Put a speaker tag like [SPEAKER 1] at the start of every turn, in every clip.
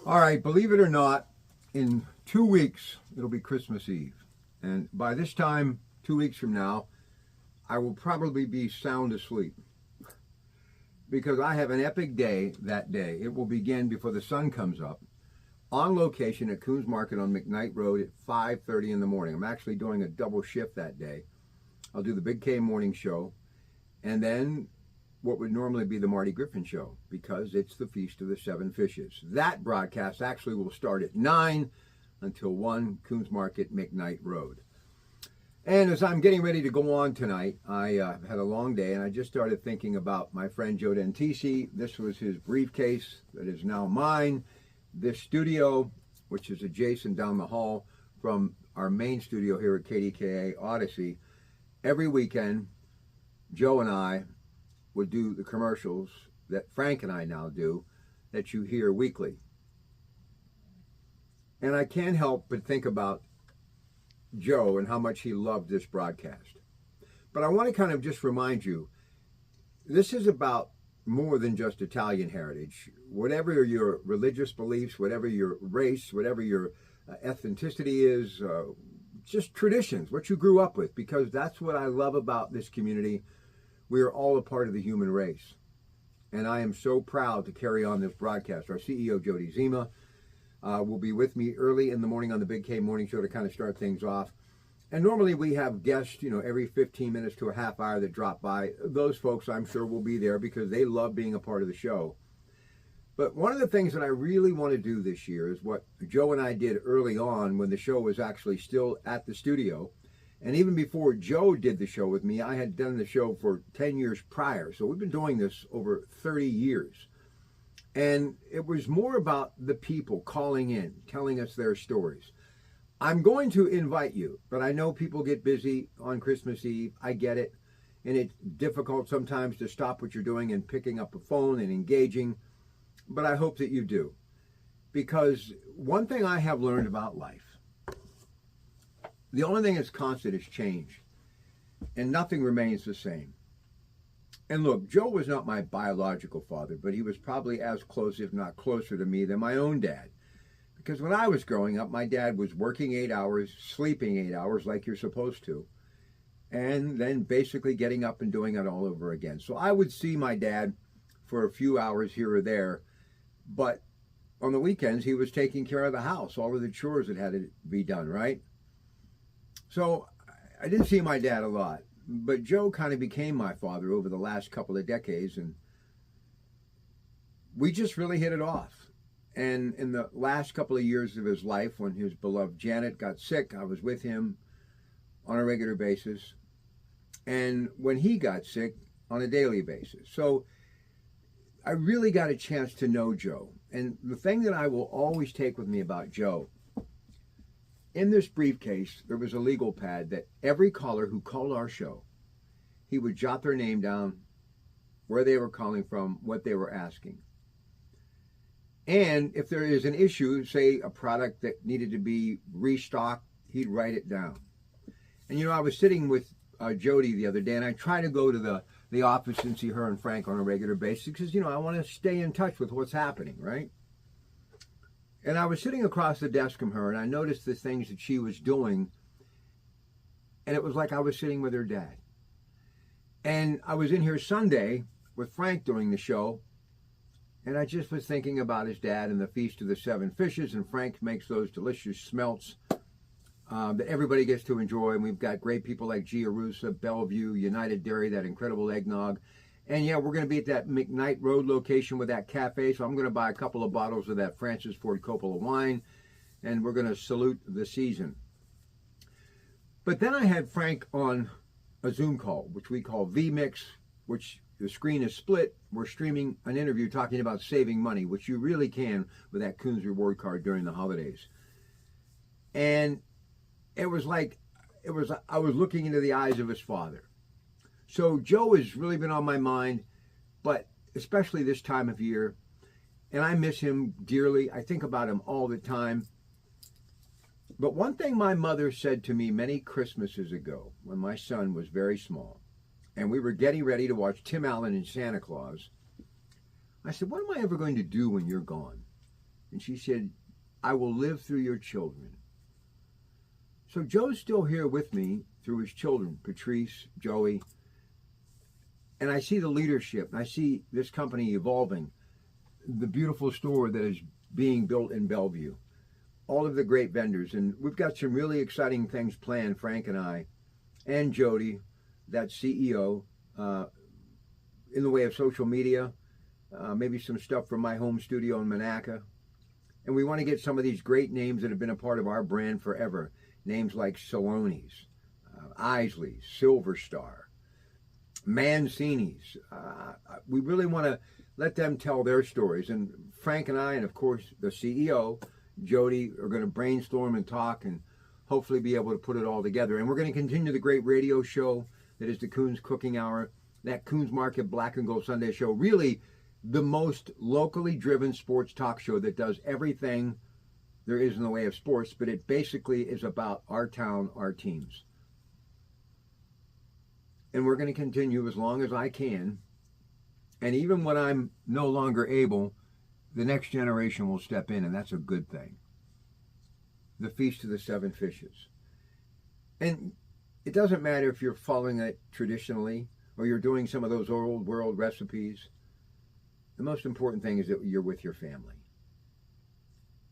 [SPEAKER 1] All right, believe it or not, in 2 weeks, it'll be Christmas Eve. And by this time, 2 weeks from now, I will probably be sound asleep because I have an epic day that day. It will begin before the sun comes up on location at Kuhn's Market on McKnight Road at 5:30 in the morning. I'm actually doing a double shift that day. I'll do the Big K morning show and then what would normally be the Marty Griffin show because it's the Feast of the Seven Fishes. That broadcast actually will start at 9 until 1, Kuhn's Market, McKnight Road. And as I'm getting ready to go on tonight, I had a long day and I just started thinking about my friend Joe Dentisi. This was his briefcase that is now mine. This studio, which is adjacent down the hall from our main studio here at KDKA Odyssey. Every weekend, Joe and I would do the commercials that Frank and I now do that you hear weekly. And I can't help but think about Joe and how much he loved this broadcast. But I want to kind of just remind you, this is about more than just Italian heritage. Whatever your religious beliefs, whatever your race, whatever your ethnicity is, just traditions, what you grew up with, because that's what I love about this community. We are all a part of the human race. And I am so proud to carry on this broadcast. Our CEO, Jody Zima, will be with me early in the morning on the Big K Morning Show to kind of start things off. And normally we have guests, every 15 minutes to a half hour that drop by. Those folks, I'm sure, will be there because they love being a part of the show. But one of the things that I really want to do this year is what Joe and I did early on when the show was actually still at the studio. And even before Joe did the show with me, I had done the show for 10 years prior. So we've been doing this over 30 years. And it was more about the people calling in, telling us their stories. I'm going to invite you, but I know people get busy on Christmas Eve. I get it. And it's difficult sometimes to stop what you're doing and picking up a phone and engaging. But I hope that you do. Because one thing I have learned about life, the only thing that's constant is change, and nothing remains the same. And look, Joe was not my biological father, but he was probably as close, if not closer to me than my own dad. Because when I was growing up, my dad was working 8 hours, sleeping 8 hours like you're supposed to, and then basically getting up and doing it all over again. So I would see my dad for a few hours here or there, but on the weekends, he was taking care of the house, all of the chores that had to be done, right? So I didn't see my dad a lot, but Joe kind of became my father over the last couple of decades, and we just really hit it off. And in the last couple of years of his life, when his beloved Janet got sick, I was with him on a regular basis, and when he got sick, on a daily basis. So I really got a chance to know Joe. And the thing that I will always take with me about Joe, in this briefcase, there was a legal pad that every caller who called our show, he would jot their name down, where they were calling from, what they were asking. And if there is an issue, say a product that needed to be restocked, he'd write it down. And I was sitting with Jody the other day, and I try to go to the office and see her and Frank on a regular basis because, I want to stay in touch with what's happening, right? And I was sitting across the desk from her, and I noticed the things that she was doing, and it was like I was sitting with her dad. And I was in here Sunday with Frank doing the show, and I just was thinking about his dad and the Feast of the Seven Fishes, and Frank makes those delicious smelts that everybody gets to enjoy, and we've got great people like Gia Russa, Bellevue, United Dairy, that incredible eggnog. And yeah, we're going to be at that McKnight Road location with that cafe, so I'm going to buy a couple of bottles of that Francis Ford Coppola wine, and we're going to salute the season. But then I had Frank on a Zoom call, which we call VMix, which the screen is split. We're streaming an interview talking about saving money, which you really can with that Kuhn's reward card during the holidays. And it was like, I was looking into the eyes of his father. So Joe has really been on my mind, but especially this time of year, and I miss him dearly. I think about him all the time. But one thing my mother said to me many Christmases ago when my son was very small, and we were getting ready to watch Tim Allen and Santa Claus, I said, what am I ever going to do when you're gone? And she said, I will live through your children. So Joe's still here with me through his children, Patrice, Joey. And I see the leadership. And I see this company evolving. The beautiful store that is being built in Bellevue. All of the great vendors. And we've got some really exciting things planned, Frank and I, and Jody, that CEO, in the way of social media, maybe some stuff from my home studio in Monaca. And we want to get some of these great names that have been a part of our brand forever. Names like Saloni's, Isley's, Silver Star, Mancini's. We really want to let them tell their stories. And Frank and I, and of course the CEO, Jody, are going to brainstorm and talk and hopefully be able to put it all together. And we're going to continue the great radio show that is the Kuhn's Cooking Hour, that Kuhn's Market Black and Gold Sunday show. Really the most locally driven sports talk show that does everything there is in the way of sports, but it basically is about our town, our teams. And we're going to continue as long as I can. And even when I'm no longer able, the next generation will step in, and that's a good thing. The Feast of the Seven Fishes. And it doesn't matter if you're following it traditionally or you're doing some of those old world recipes. The most important thing is that you're with your family.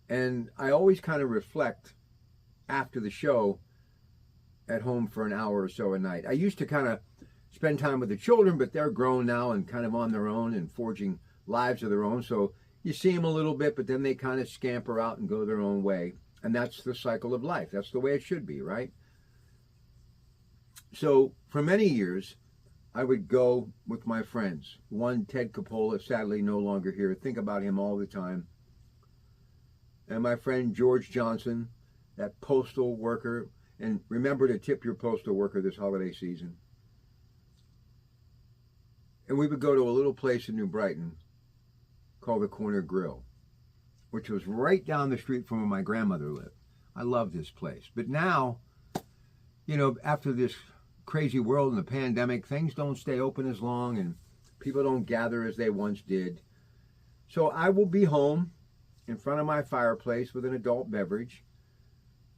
[SPEAKER 1] And I always kind of reflect after the show at home for an hour or so a night. I used to kind of spend time with the children, but they're grown now and kind of on their own and forging lives of their own. So you see them a little bit, but then they kind of scamper out and go their own way. And that's the cycle of life. That's the way it should be, right? So for many years, I would go with my friends. One, Ted Coppola, sadly no longer here. Think about him all the time. And my friend George Johnson, that postal worker. And remember to tip your postal worker this holiday season. And we would go to a little place in New Brighton called the Corner Grill, which was right down the street from where my grandmother lived. I love this place. But now, you know, after this crazy world and the pandemic, things don't stay open as long and people don't gather as they once did. So I will be home in front of my fireplace with an adult beverage,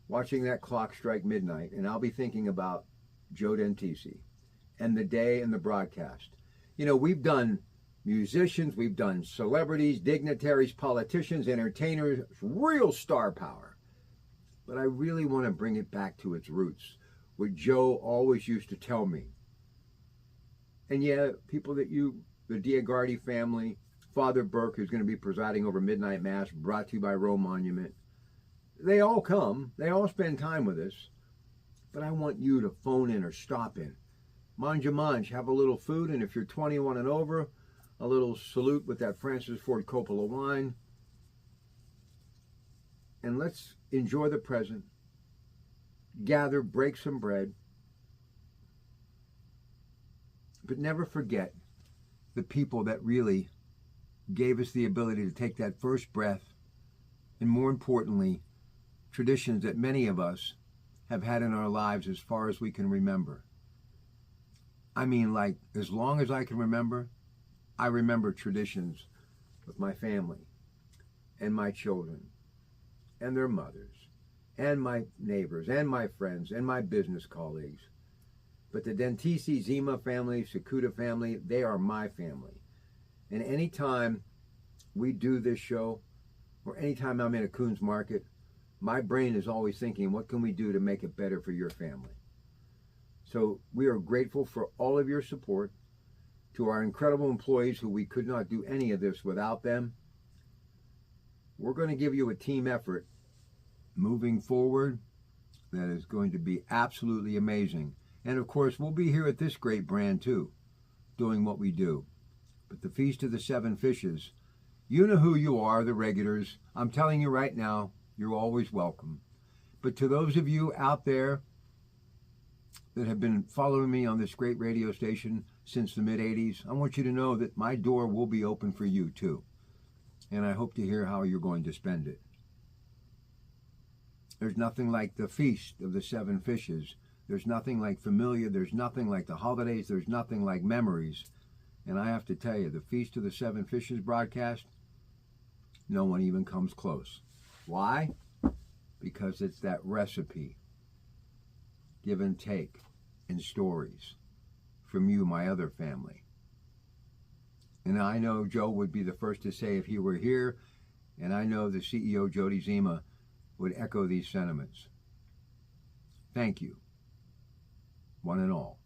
[SPEAKER 1] watching that clock strike midnight, and I'll be thinking about Joe Dentisi and the day and the broadcast. You know, we've done musicians, we've done celebrities, dignitaries, politicians, entertainers, real star power. But I really want to bring it back to its roots, what Joe always used to tell me. And yeah, people that the Diagardi family, Father Burke, who's going to be presiding over Midnight Mass, brought to you by Rome Monument. They all come. They all spend time with us. But I want you to phone in or stop in. Manja Manj, have a little food, and if you're 21 and over, a little salute with that Francis Ford Coppola wine. And let's enjoy the present. Gather, break some bread. But never forget the people that really gave us the ability to take that first breath, and more importantly, traditions that many of us have had in our lives as far as we can remember. I mean, like, as long as I can remember, I remember traditions with my family and my children and their mothers and my neighbors and my friends and my business colleagues. But the Dentisi, Zima family, Sakuda family, they are my family. And anytime we do this show, or anytime I'm in a Kuhn's Market, my brain is always thinking, what can we do to make it better for your family? So we are grateful for all of your support, to our incredible employees who we could not do any of this without them. We're going to give you a team effort moving forward that is going to be absolutely amazing. And of course, we'll be here at this great brand too, doing what we do. But the Feast of the Seven Fishes, you know who you are, the regulars. I'm telling you right now, you're always welcome. But to those of you out there that have been following me on this great radio station since the mid-'80s, I want you to know that my door will be open for you too. And I hope to hear how you're going to spend it. There's nothing like the Feast of the Seven Fishes. There's nothing like familiar. There's nothing like the holidays. There's nothing like memories. And I have to tell you, the Feast of the Seven Fishes broadcast no one even comes close. Why? Because it's that recipe, give and take, and stories from you, my other family. And I know Joe would be the first to say if he were here, and I know the CEO, Jody Zima, would echo these sentiments. Thank you, one and all.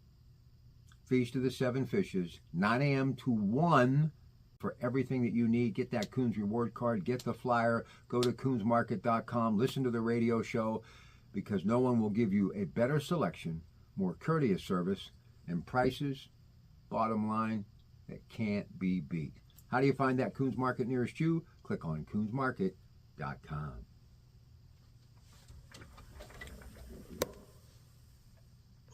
[SPEAKER 1] Feast of the Seven Fishes, 9 a.m. to 1 for everything that you need. Get that Kuhn's reward card, get the flyer, go to kuhnsmarket.com, listen to the radio show, because no one will give you a better selection, more courteous service, and prices, bottom line, that can't be beat. How do you find that Kuhn's Market nearest you? Click on kuhnsmarket.com.